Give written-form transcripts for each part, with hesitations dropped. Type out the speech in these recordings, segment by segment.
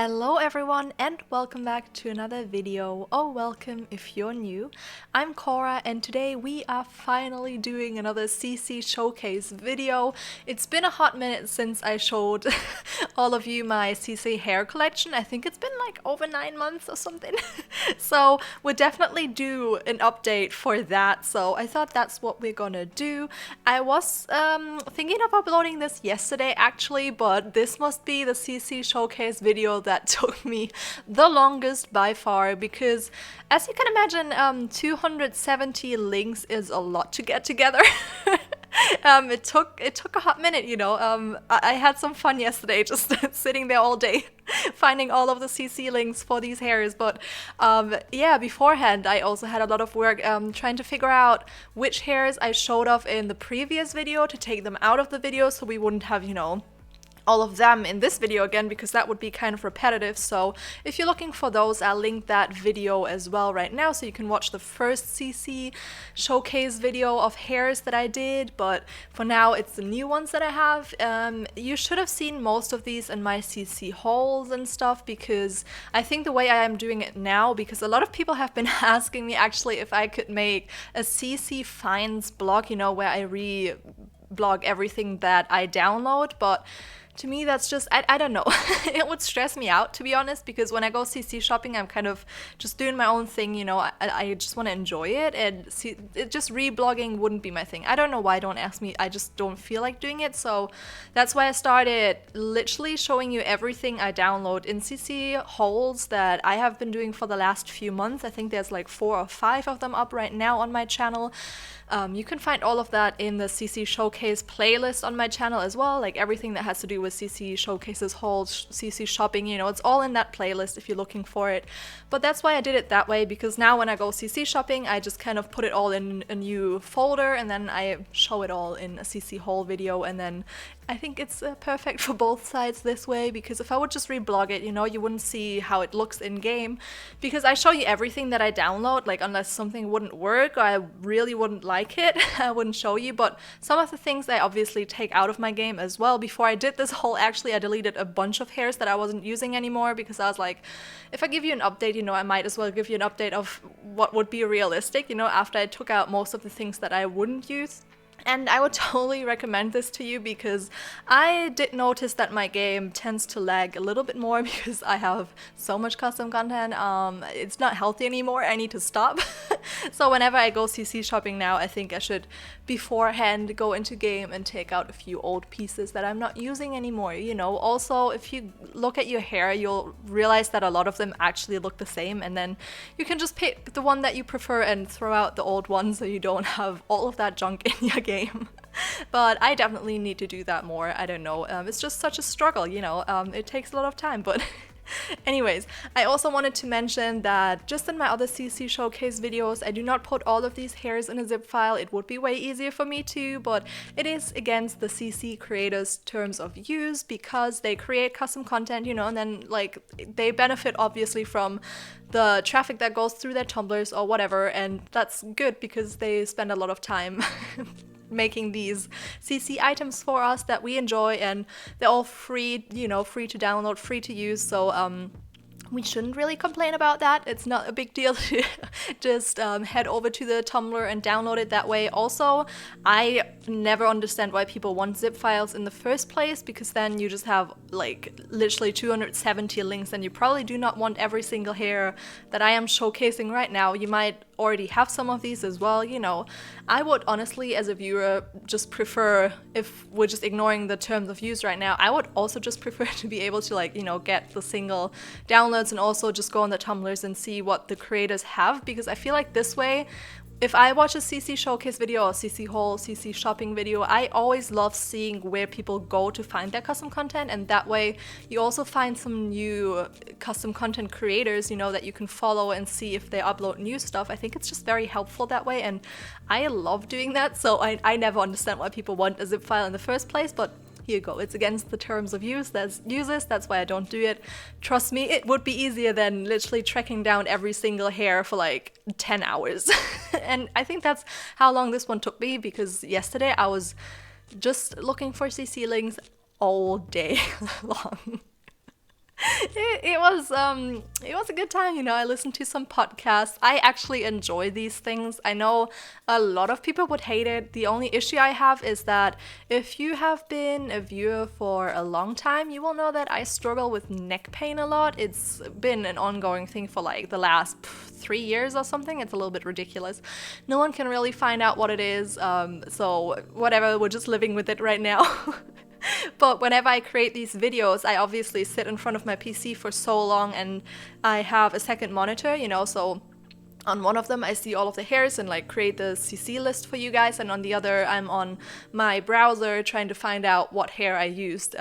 Hello everyone and welcome back to another video, or welcome if you're new. I'm Cora and today we are finally doing another CC showcase video. It's been a hot minute since I showed all of you my CC hair collection. I think it's been like over 9 months or something. So we'll definitely do an update for that, so I thought that's what we're gonna do. I was thinking of uploading this yesterday actually, but this must be the CC showcase video that took me the longest by far, because as you can imagine, 270 links is a lot to get together. It took a hot minute, you know. I had some fun yesterday just sitting there all day finding all of the CC links for these hairs, but yeah, beforehand I also had a lot of work trying to figure out which hairs I showed off in the previous video to take them out of the video so we wouldn't have, you know, all of them in this video again, because that would be kind of repetitive. So if you're looking for those, I'll link that video as well right now so you can watch the first CC showcase video of hairs that I did, but for now it's the new ones that I have. You should have seen most of these in my CC hauls and stuff, because I think the way I am doing it now, because a lot of people have been asking me actually if I could make a CC finds blog, you know, where I re-blog everything that I download, but to me, that's just, I don't know. It would stress me out, to be honest, because when I go CC shopping, I'm kind of just doing my own thing, you know. I just want to enjoy it, and just reblogging wouldn't be my thing. I don't know why, don't ask me. I just don't feel like doing it, so that's why I started literally showing you everything I download in CC hauls that I have been doing for the last few months. I think there's like 4 or 5 of them up right now on my channel. You can find all of that in the CC Showcase playlist on my channel as well, like everything that has to do with CC Showcases, hauls, CC shopping, you know, it's all in that playlist if you're looking for it. But that's why I did it that way, because now when I go CC shopping, I just kind of put it all in a new folder and then I show it all in a CC haul video, and then I think it's perfect for both sides this way, because if I would just reblog it, you know, you wouldn't see how it looks in game, because I show you everything that I download, like unless something wouldn't work or I really wouldn't like it, I wouldn't show you. But some of the things I obviously take out of my game as well. Before I did this haul, actually I deleted a bunch of hairs that I wasn't using anymore, because I was like, if I give you an update, you know, I might as well give you an update of what would be realistic, you know, after I took out most of the things that I wouldn't use. And I would totally recommend this to you, because I did notice that my game tends to lag a little bit more because I have so much custom content. It's not healthy anymore. I need to stop. So whenever I go CC shopping now, I think I should beforehand go into game and take out a few old pieces that I'm not using anymore, you know. Also, if you look at your hair, you'll realize that a lot of them actually look the same, and then you can just pick the one that you prefer and throw out the old one so you don't have all of that junk in your game. But I definitely need to do that more. I don't know, it's just such a struggle, you know. It takes a lot of time, but anyways, I also wanted to mention that just in my other CC showcase videos, I do not put all of these hairs in a zip file. It would be way easier for me to, but it is against the CC creators' terms of use, because they create custom content, you know, and then like they benefit obviously from the traffic that goes through their tumblers or whatever, and that's good because they spend a lot of time making these CC items for us that we enjoy, and they're all free, you know, free to download, free to use, so we shouldn't really complain about that. It's not a big deal to just head over to the Tumblr and download it that way. Also, I never understand why people want zip files in the first place, because then you just have like literally 270 links, and you probably do not want every single hair that I am showcasing right now. You might already have some of these as well, you know. I would honestly, as a viewer, just prefer, if we're just ignoring the terms of use right now, I would also just prefer to be able to, like, you know, get the single downloads and also just go on the Tumblrs and see what the creators have, because I feel like this way, if I watch a CC showcase video or CC haul, CC shopping video, I always love seeing where people go to find their custom content, and that way you also find some new custom content creators, you know, that you can follow and see if they upload new stuff. I think it's just very helpful that way, and I love doing that, so I never understand why people want a zip file in the first place, but here you go. It's against the terms of use. That's why I don't do it. Trust me, it would be easier than literally tracking down every single hair for like 10 hours. And I think that's how long this one took me, because yesterday I was just looking for CC links all day long. It was a good time, you know. I listened to some podcasts. I actually enjoy these things. I know a lot of people would hate it. The only issue I have is that if you have been a viewer for a long time, you will know that I struggle with neck pain a lot. It's been an ongoing thing for like the last 3 years or something. It's a little bit ridiculous. No one can really find out what it is. So whatever, we're just living with it right now. But whenever I create these videos, I obviously sit in front of my PC for so long, and I have a second monitor, you know, so on one of them I see all of the hairs and like create the CC list for you guys, and on the other I'm on my browser trying to find out what hair I used.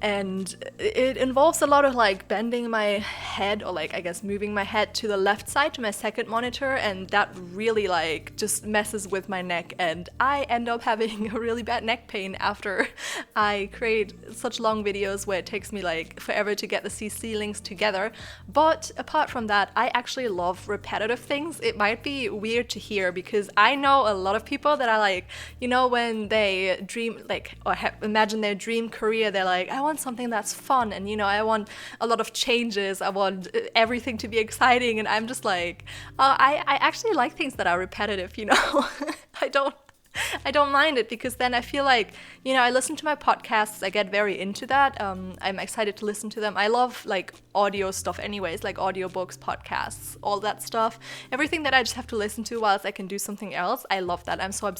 And it involves a lot of like bending my head, or like I guess moving my head to the left side to my second monitor, and that really like just messes with my neck, and I end up having a really bad neck pain after I create such long videos where it takes me like forever to get the CC links together. But apart from that, I actually love repetitive things. It might be weird to hear because I know a lot of people that are like, you know, when they dream like or imagine their dream career, they're like, I want something that's fun, and you know, I want a lot of changes, I want everything to be exciting, and I'm just like, I actually like things that are repetitive, you know. I don't mind it, because then I feel like, you know, I listen to my podcasts, I get very into that. I'm excited to listen to them. I love like audio stuff anyways, like audiobooks, podcasts, all that stuff. Everything that I just have to listen to whilst I can do something else. I love that. I'm so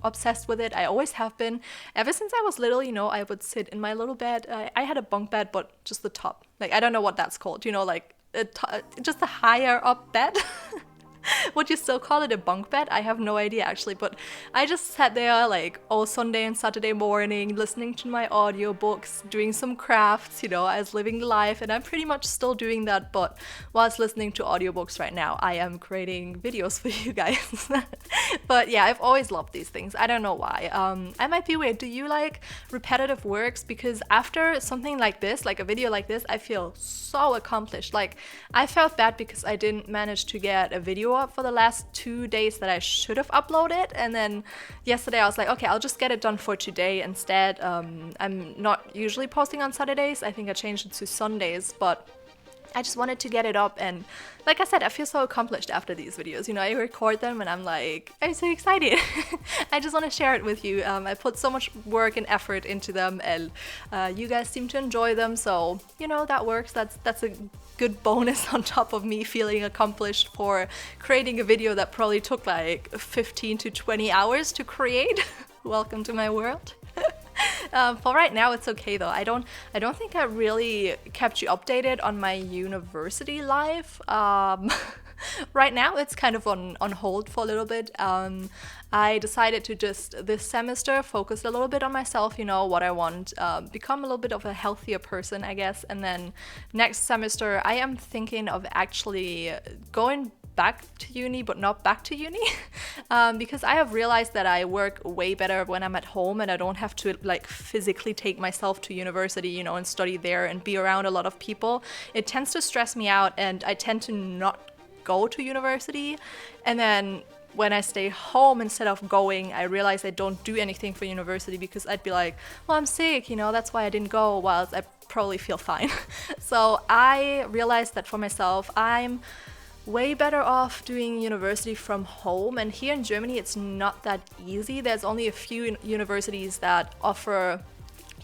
obsessed with it. I always have been. Ever since I was little, you know, I would sit in my little bed. I had a bunk bed, but just the top. Like, I don't know what that's called, you know, like just a higher up bed. Would you still call it a bunk bed? I have no idea actually, but I just sat there like all Sunday and Saturday morning listening to my audiobooks, doing some crafts, you know, I was living life, and I'm pretty much still doing that, but whilst listening to audiobooks right now, I am creating videos for you guys. But yeah, I've always loved these things. I don't know why. I might be weird. Do you like repetitive works? Because after something like this, like a video like this, I feel so accomplished. Like, I felt bad because I didn't manage to get a video up for the last 2 days that I should have uploaded, and then yesterday I was like, okay, I'll just get it done for today instead. I'm not usually posting on Saturdays. I think I changed it to Sundays, but I just wanted to get it up, and like I said, I feel so accomplished after these videos. You know, I record them and I'm like, I'm so excited. I just want to share it with you. I put so much work and effort into them, and you guys seem to enjoy them, so you know, that works. That's a good bonus on top of me feeling accomplished for creating a video that probably took like 15 to 20 hours to create. Welcome to my world. For right now, it's okay though. I don't think I really kept you updated on my university life. Right now, it's kind of on hold for a little bit. I decided to just this semester focus a little bit on myself, you know, what I want, become a little bit of a healthier person, I guess. And then next semester, I am thinking of actually going back to uni, but not back to uni. Because I have realized that I work way better when I'm at home and I don't have to like physically take myself to university, you know, and study there and be around a lot of people. It tends to stress me out, and I tend to not go to university. And then when I stay home instead of going, I realize I don't do anything for university because I'd be like, well, I'm sick, you know, that's why I didn't go, whilst I probably feel fine. So I realized that for myself, I'm way better off doing university from home, and here in Germany it's not that easy. There's only a few universities that offer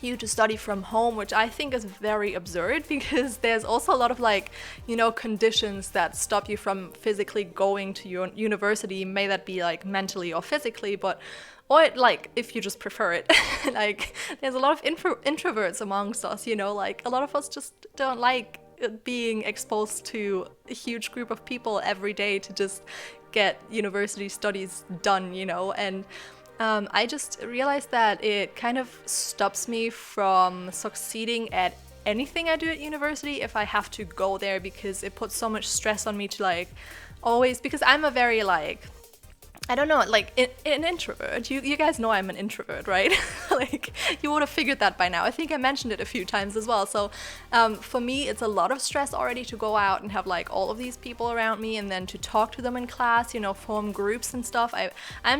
you to study from home, which I think is very absurd, because there's also a lot of like, you know, conditions that stop you from physically going to your university, may that be like mentally or physically, but or like if you just prefer it. Like, there's a lot of introverts amongst us, you know, like a lot of us just don't like being exposed to a huge group of people every day to just get university studies done, you know. And I just realized that it kind of stops me from succeeding at anything I do at university if I have to go there, because it puts so much stress on me to like always, because I'm a very like, I don't know, like an introvert. You guys know I'm an introvert, right? Like, you would have figured that by now. I think I mentioned it a few times as well. So for me, it's a lot of stress already to go out and have like all of these people around me, and then to talk to them in class, you know, form groups and stuff. I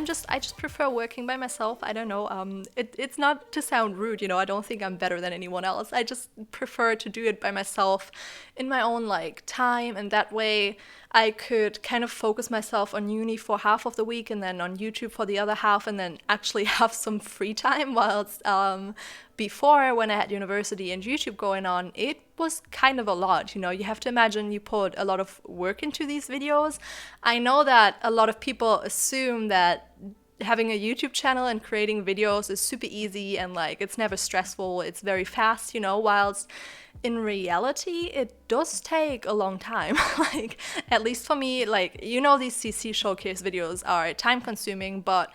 just prefer working by myself. I don't know. It's not to sound rude, you know. I don't think I'm better than anyone else. I just prefer to do it by myself in my own like time, and that way I could kind of focus myself on uni for half of the week and then on YouTube for the other half, and then actually have some free time. Whilst before, when I had university and YouTube going on, it was kind of a lot. You know, you have to imagine you put a lot of work into these videos. I know that a lot of people assume that having a YouTube channel and creating videos is super easy and like it's never stressful, it's very fast, you know, whilst in reality it does take a long time. Like, at least for me, like, you know, these CC showcase videos are time consuming, but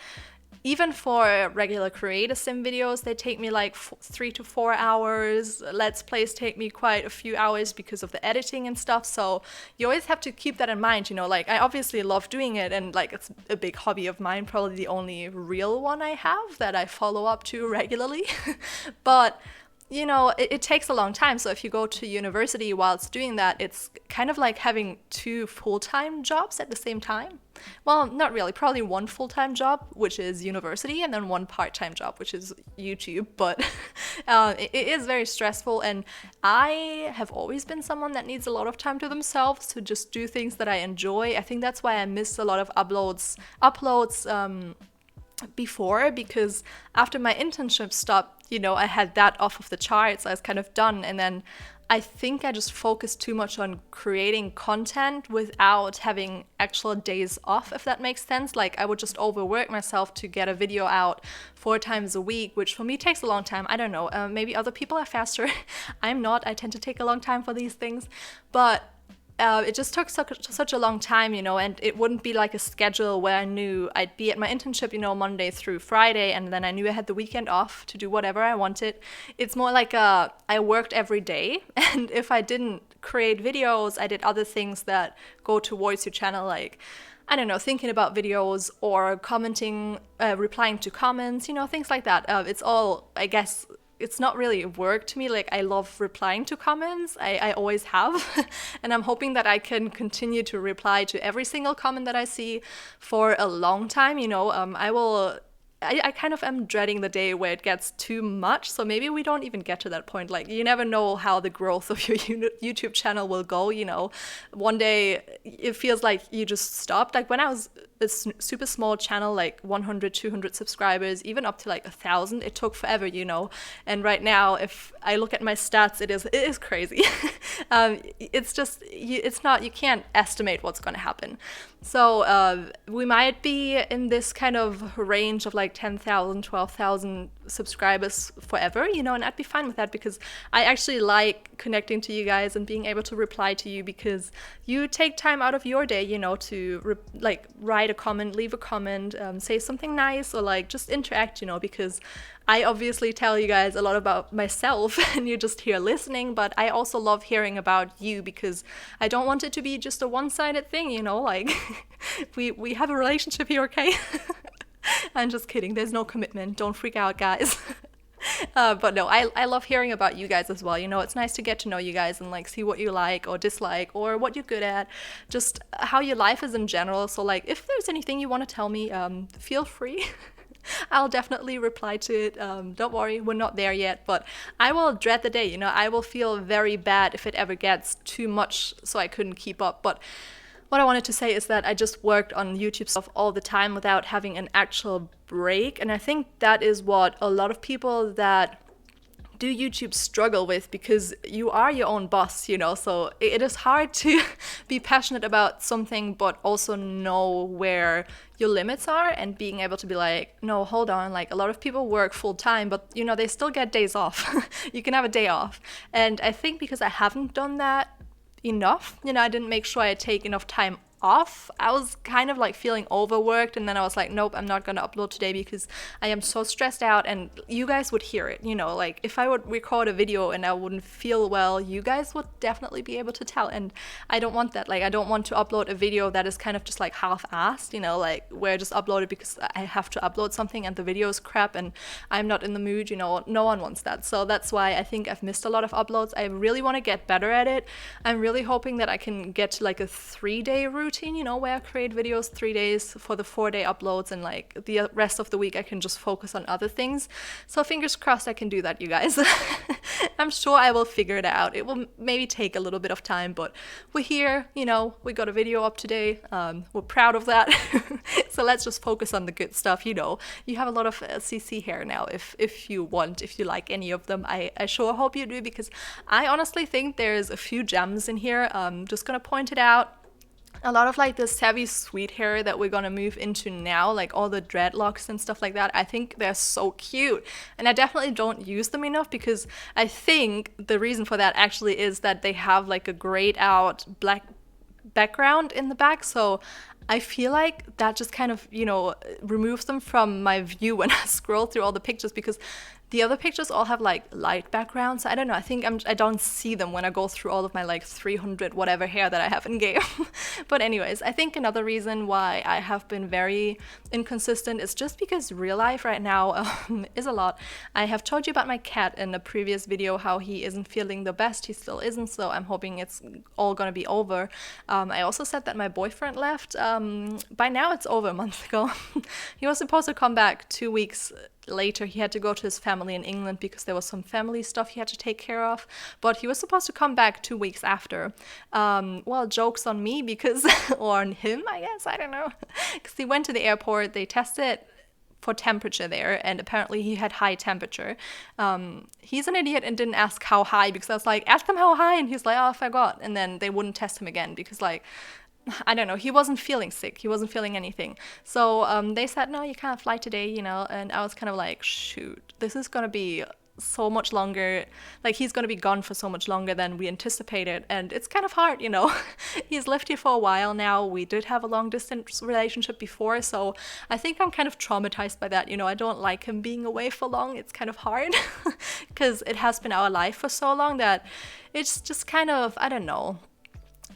even for regular create a sim videos, they take me like 3 to 4 hours. Let's plays take me quite a few hours because of the editing and stuff. So you always have to keep that in mind, you know, like, I obviously love doing it, and like, it's a big hobby of mine, probably the only real one I have that I follow up to regularly. But you know, it takes a long time. So if you go to university whilst doing that, it's kind of like having 2 full-time jobs at the same time. Well, not really, probably 1 full-time job, which is university, and then 1 part-time job, which is YouTube. But it is very stressful, and I have always been someone that needs a lot of time to themselves to just do things that I enjoy. I think that's why I miss a lot of uploads before, because after my internship stopped, you know, I had that off of the charts. I was kind of done, and then I think I just focused too much on creating content without having actual days off, if that makes sense. Like, I would just overwork myself to get a video out 4 times a week, which for me takes a long time. I don't know, maybe other people are faster. I'm not. I tend to take a long time for these things, but it just took such a long time, you know, and it wouldn't be like a schedule where I knew I'd be at my internship, you know, Monday through Friday, and then I knew I had the weekend off to do whatever I wanted. It's more like I worked every day, and if I didn't create videos, I did other things that go towards your channel, like, I don't know, thinking about videos or commenting, replying to comments, you know, things like that. It's all, I guess, it's not really work to me. Like, I love replying to comments. I always have. And I'm hoping that I can continue to reply to every single comment that I see for a long time. You know, I kind of am dreading the day where it gets too much. So maybe we don't even get to that point. Like, you never know how the growth of your YouTube channel will go, you know. One day it feels like you just stopped. Like, when I was a super small channel, like 100, 200 subscribers, even up to like 1,000, it took forever, you know. And right now, if I look at my stats, it is crazy. It's just, you can't estimate what's going to happen. So we might be in this kind of range of like 10,000, 12,000 subscribers forever, you know, and I'd be fine with that, because I actually like connecting to you guys and being able to reply to you, because you take time out of your day, you know, to like write a comment, leave a comment, say something nice, or like just interact, you know, because I obviously tell you guys a lot about myself and you're just here listening, but I also love hearing about you, because I don't want it to be just a one-sided thing, you know, like we have a relationship here, okay? I'm just kidding. There's no commitment. Don't freak out, guys. But no, I love hearing about you guys as well. You know, it's nice to get to know you guys and like see what you like or dislike or what you're good at, just how your life is in general. So like, if there's anything you want to tell me, feel free. I'll definitely reply to it. Don't worry, we're not there yet, but I will dread the day, you know. I will feel very bad if it ever gets too much so I couldn't keep up. But what I wanted to say is that I just worked on YouTube stuff all the time without having an actual break, and I think that is what a lot of people that do YouTube struggle with, because you are your own boss, you know, so it is hard to be passionate about something but also know where your limits are, and being able to be like, no, hold on, like a lot of people work full time, but you know, they still get days off. You can have a day off. And I think because I haven't done that enough, you know, I didn't make sure I take enough time off. I was kind of like feeling overworked, and then I was like, nope, I'm not gonna upload today because I am so stressed out, and you guys would hear it, you know, like if I would record a video and I wouldn't feel well, you guys would definitely be able to tell, and I don't want that. Like, I don't want to upload a video that is kind of just like half-assed, you know, like where I just upload it because I have to upload something and the video is crap and I'm not in the mood, you know. No one wants that. So that's why I think I've missed a lot of uploads. I really want to get better at it. I'm really hoping that I can get to like a 3-day routine, you know, where I create videos 3 days for the 4-day uploads, and like the rest of the week I can just focus on other things. So fingers crossed I can do that, you guys. I'm sure I will figure it out. It will maybe take a little bit of time, but we're here, you know, we got a video up today. We're proud of that. So let's just focus on the good stuff, you know. You have a lot of CC here now if you want, if you like any of them. I sure hope you do, because I honestly think there's a few gems in here. Just gonna point it out. A lot of like the savvy sweet hair that we're gonna move into now, like all the dreadlocks and stuff like that, I think they're so cute, and I definitely don't use them enough, because I think the reason for that actually is that they have like a grayed out black background in the back, so I feel like that just kind of, you know, removes them from my view when I scroll through all the pictures, because the other pictures all have like light backgrounds. I don't know, I think I don't see them when I go through all of my like 300 whatever hair that I have in game. But anyways, I think another reason why I have been very inconsistent is just because real life right now is a lot. I have told you about my cat in a previous video, how he isn't feeling the best. He still isn't, so I'm hoping it's all gonna be over. I also said that my boyfriend left. By now it's over a month ago. He was supposed to come back 2 weeks later. He had to go to his family in England because there was some family stuff he had to take care of, but he was supposed to come back 2 weeks after. Well, joke's on me because or on him, I guess, I don't know, because he went to the airport, they tested for temperature there, and apparently he had high temperature. He's an idiot and didn't ask how high, because I was like, ask him how high, and he's like, oh, I forgot, and then they wouldn't test him again because, like, I don't know, he wasn't feeling sick, he wasn't feeling anything. So they said, no, you can't fly today, you know, and I was kind of like, shoot, this is gonna be so much longer, like he's gonna be gone for so much longer than we anticipated, and it's kind of hard, you know. He's lived here for a while now. We did have a long distance relationship before, so I think I'm kind of traumatized by that, you know. I don't like him being away for long. It's kind of hard because it has been our life for so long that it's just kind of, I don't know,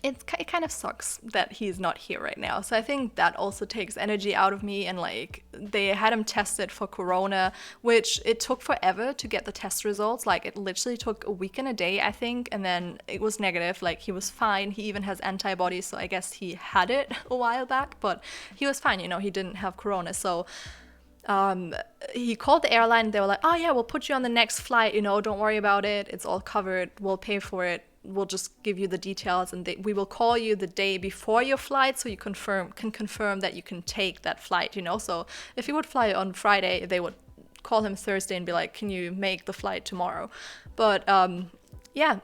it kind of sucks that he's not here right now. So I think that also takes energy out of me. And like, they had him tested for corona, which it took forever to get the test results. Like, it literally took a week and a day, I think, and then it was negative. Like, he was fine. He even has antibodies, so I guess he had it a while back, but he was fine, you know, he didn't have corona. So he called the airline. They were like, oh yeah, we'll put you on the next flight, you know, don't worry about it, it's all covered, we'll pay for it, we'll just give you the details, and we will call you the day before your flight so you can confirm that you can take that flight, you know. So if he would fly on Friday, they would call him Thursday and be like, can you make the flight tomorrow? But yeah,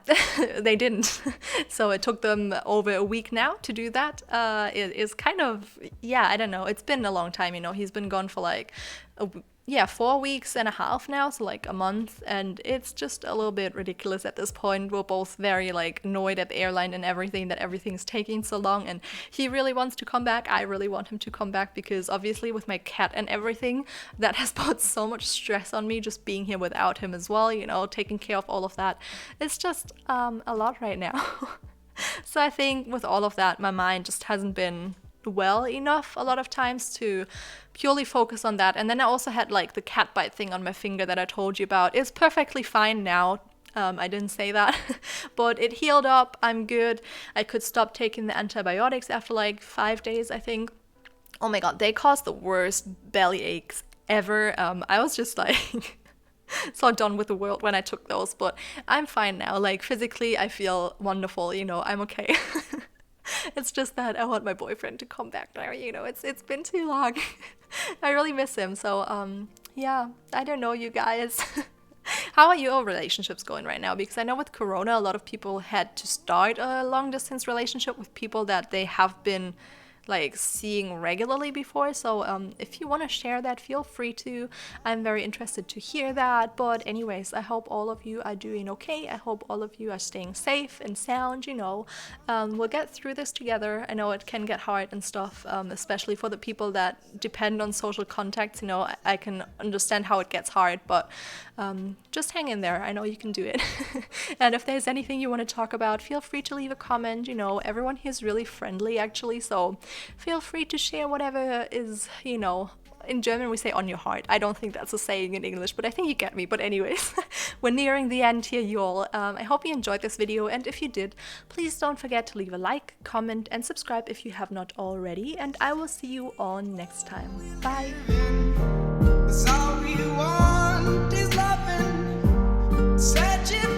they didn't. So it took them over a week now to do that. It is kind of, yeah, I don't know. It's been a long time, you know. He's been gone for like 4 weeks and a half now, so like a month, and it's just a little bit ridiculous at this point. We're both very like annoyed at the airline and everything, that everything's taking so long, and he really wants to come back. I really want him to come back, because obviously with my cat and everything, that has put so much stress on me, just being here without him as well, you know, taking care of all of that. It's just a lot right now. So I think with all of that, my mind just hasn't been well enough a lot of times to purely focus on that. And then I also had like the cat bite thing on my finger that I told you about. It's perfectly fine now. I didn't say that, but it healed up. I'm good. I could stop taking the antibiotics after like 5 days, I think. Oh my god, they caused the worst belly aches ever. I was just like so done with the world when I took those, but I'm fine now. Like, physically I feel wonderful, you know, I'm okay. It's just that I want my boyfriend to come back now, you know. It's been too long. I really miss him. So yeah, I don't know, you guys. How are your relationships going right now? Because I know with Corona, a lot of people had to start a long distance relationship with people that they have been like seeing regularly before. So if you want to share that, feel free to. I'm very interested to hear that. But anyways, I hope all of you are doing okay. I hope all of you are staying safe and sound, you know. We'll get through this together. I know it can get hard and stuff, especially for the people that depend on social contacts. You know, I can understand how it gets hard, but just hang in there. I know you can do it. And if there's anything you want to talk about, feel free to leave a comment. You know, everyone here is really friendly actually, so feel free to share whatever is, you know, in German we say on your heart. I don't think that's a saying in English, but I think you get me. But anyways, we're nearing the end here, y'all. I hope you enjoyed this video, and if you did, please don't forget to leave a like, comment, and subscribe if you have not already, and I will see you all next time. Bye! All we want is loving, searching